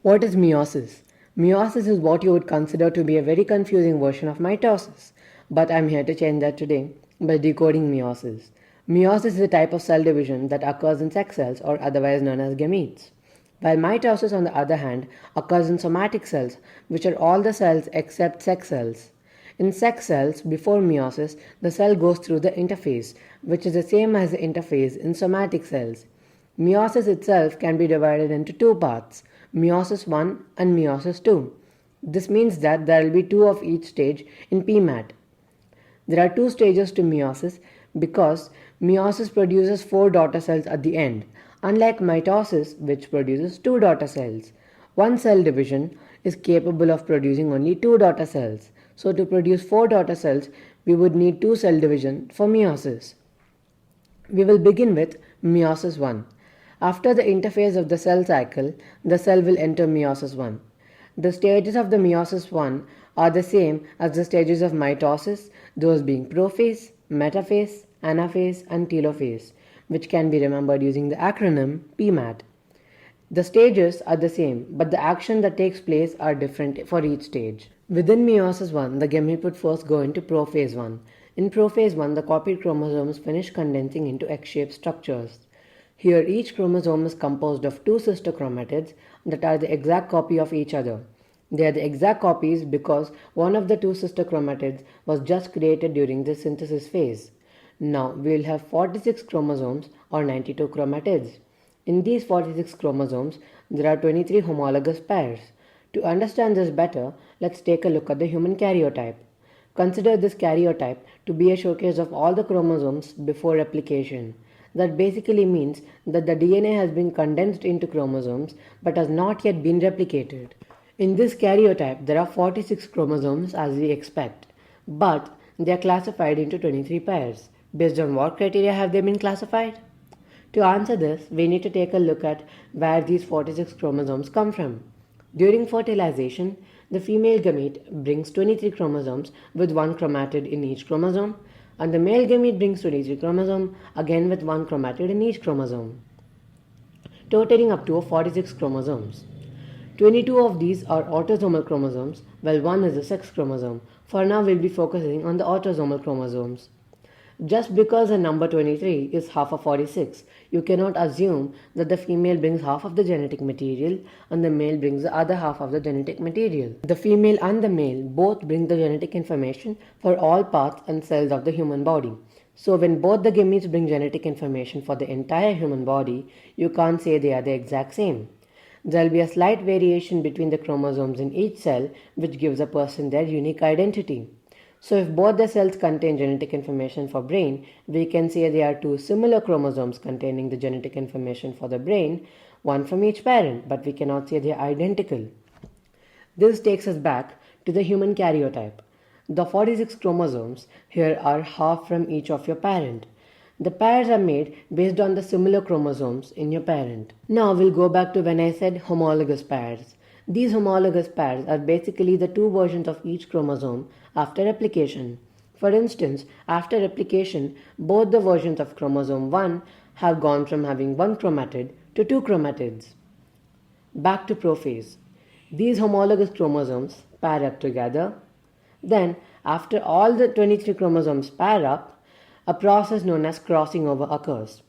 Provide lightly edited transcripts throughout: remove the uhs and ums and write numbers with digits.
What is meiosis? Meiosis is what you would consider to be a very confusing version of mitosis, but I'm here to change that today by decoding meiosis. Meiosis is a type of cell division that occurs in sex cells, or otherwise known as gametes, while mitosis, on the other hand, occurs in somatic cells, which are all the cells except sex cells. In sex cells, before meiosis, the cell goes through the interphase, which is the same as the interphase in somatic cells. Meiosis itself can be divided into two parts, meiosis 1 and meiosis 2. This means that there will be two of each stage in PMAT. There are two stages to meiosis because meiosis produces 4 daughter cells at the end, unlike mitosis, which produces 2 daughter cells. One cell division is capable of producing only 2 daughter cells. So to produce 4 daughter cells, we would need 2 cell division for meiosis. We will begin with meiosis 1. After the interphase of the cell cycle, the cell will enter meiosis 1. The stages of the meiosis 1 are the same as the stages of mitosis, those being prophase, metaphase, anaphase and telophase, which can be remembered using the acronym PMAT. The stages are the same, but the action that takes place are different for each stage. Within meiosis 1, the gamete would first go into prophase 1. In prophase 1, the copied chromosomes finish condensing into X-shaped structures. Here, each chromosome is composed of 2 sister chromatids that are the exact copy of each other. They are the exact copies because one of the 2 sister chromatids was just created during the synthesis phase. Now, we will have 46 chromosomes or 92 chromatids. In these 46 chromosomes, there are 23 homologous pairs. To understand this better, let's take a look at the human karyotype. Consider this karyotype to be a showcase of all the chromosomes before replication. That basically means that the DNA has been condensed into chromosomes but has not yet been replicated. In this karyotype, there are 46 chromosomes as we expect, but they are classified into 23 pairs. Based on what criteria have they been classified? To answer this, we need to take a look at where these 46 chromosomes come from. During fertilization, the female gamete brings 23 chromosomes with 1 chromatid in each chromosome, and the male gamete brings 23 chromosomes, again with 1 chromatid in each chromosome, totaling up to 46 chromosomes. 22 of these are autosomal chromosomes, while 1 is a sex chromosome. For now, we'll be focusing on the autosomal chromosomes. Just because the number 23 is half of 46, you cannot assume that the female brings half of the genetic material and the male brings the other half of the genetic material. The female and the male both bring the genetic information for all parts and cells of the human body. So when both the gametes bring genetic information for the entire human body, you can't say they are the exact same. There will be a slight variation between the chromosomes in each cell, which gives a person their unique identity. So if both the cells contain genetic information for brain, we can say they are 2 similar chromosomes containing the genetic information for the brain, one from each parent, but we cannot say they are identical. This takes us back to the human karyotype. The 46 chromosomes here are half from each of your parent. The pairs are made based on the similar chromosomes in your parent. Now we'll go back to when I said homologous pairs. These homologous pairs are basically the 2 versions of each chromosome after replication. For instance, after replication, both the versions of chromosome 1 have gone from having 1 chromatid to 2 chromatids. Back to prophase. These homologous chromosomes pair up together. Then, after all the 23 chromosomes pair up, a process known as crossing over occurs.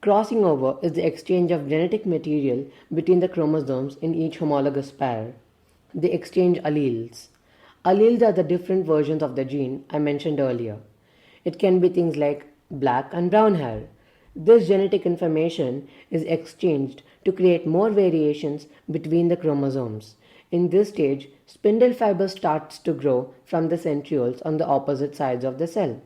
Crossing over is the exchange of genetic material between the chromosomes in each homologous pair. They exchange alleles. Alleles are the different versions of the gene I mentioned earlier. It can be things like black and brown hair. This genetic information is exchanged to create more variations between the chromosomes. In this stage, spindle fiber starts to grow from the centrioles on the opposite sides of the cell.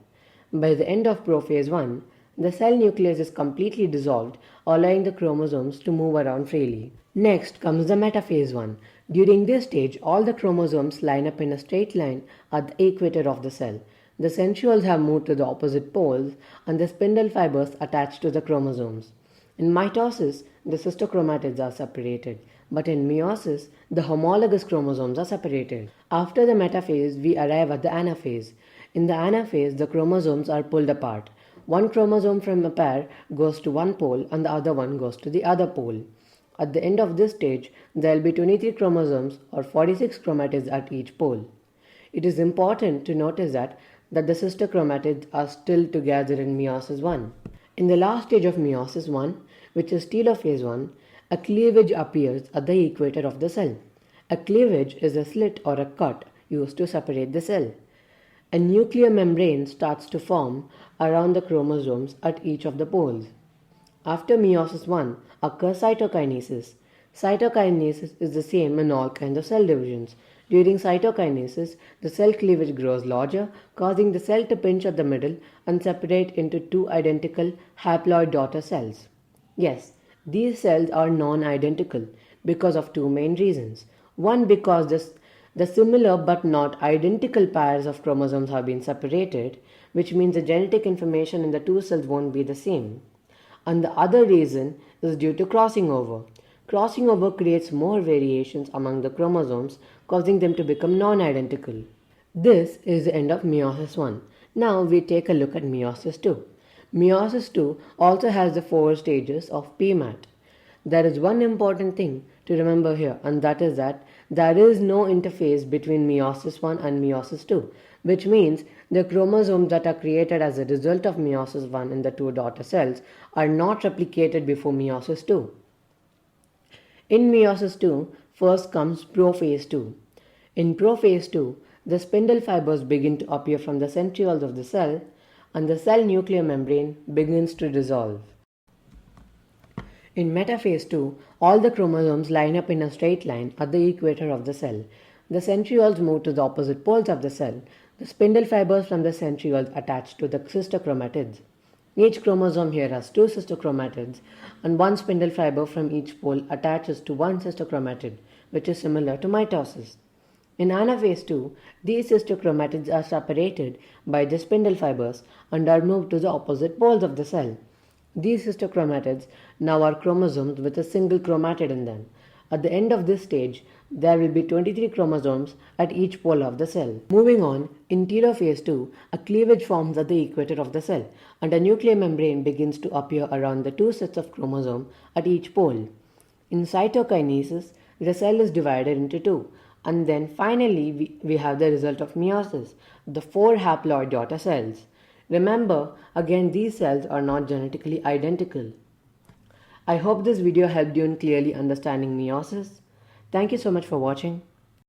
By the end of prophase 1, the cell nucleus is completely dissolved, allowing the chromosomes to move around freely. Next comes the metaphase 1. During this stage, all the chromosomes line up in a straight line at the equator of the cell. The centrioles have moved to the opposite poles and the spindle fibers attached to the chromosomes. In mitosis, the sister chromatids are separated, but in meiosis, the homologous chromosomes are separated. After the metaphase, we arrive at the anaphase. In the anaphase, the chromosomes are pulled apart. One chromosome from a pair goes to one pole and the other one goes to the other pole. At the end of this stage, there will be 23 chromosomes or 46 chromatids at each pole. It is important to notice that the sister chromatids are still together in meiosis 1. In the last stage of meiosis 1, which is telophase 1, a cleavage appears at the equator of the cell. A cleavage is a slit or a cut used to separate the cell. A nuclear membrane starts to form around the chromosomes at each of the poles. After meiosis 1 occurs cytokinesis. Cytokinesis is the same in all kinds of cell divisions. During cytokinesis, the cell cleavage grows larger, causing the cell to pinch at the middle and separate into two identical haploid daughter cells. Yes, these cells are non-identical because of two main reasons. One, because the similar but not identical pairs of chromosomes have been separated, which means the genetic information in the two cells won't be the same. And the other reason is due to crossing over. Crossing over creates more variations among the chromosomes, causing them to become non-identical. This is the end of meiosis 1. Now we take a look at meiosis 2. Meiosis 2 also has the 4 stages of PMAT. There is one important thing to remember here, and that is that there is no interphase between meiosis 1 and meiosis 2, which means the chromosomes that are created as a result of meiosis 1 in the two daughter cells are not replicated before meiosis 2. In meiosis 2, first comes prophase 2. In prophase 2, the spindle fibers begin to appear from the centrioles of the cell, and the cell nuclear membrane begins to dissolve. In metaphase 2, all the chromosomes line up in a straight line at the equator of the cell. The centrioles move to the opposite poles of the cell. The spindle fibers from the centrioles attach to the sister chromatids. Each chromosome here has 2 sister chromatids, and one spindle fiber from each pole attaches to one sister chromatid, which is similar to mitosis. In Anaphase 2, these sister chromatids are separated by the spindle fibers and are moved to the opposite poles of the cell. These sister chromatids now are chromosomes with a single chromatid in them. At the end of this stage, there will be 23 chromosomes at each pole of the cell. Moving on, in telophase 2, a cleavage forms at the equator of the cell, and a nuclear membrane begins to appear around the 2 sets of chromosomes at each pole. In cytokinesis, the cell is divided into 2, and then finally we have the result of meiosis, the 4 haploid daughter cells. Remember, again, these cells are not genetically identical. I hope this video helped you in clearly understanding meiosis. Thank you so much for watching.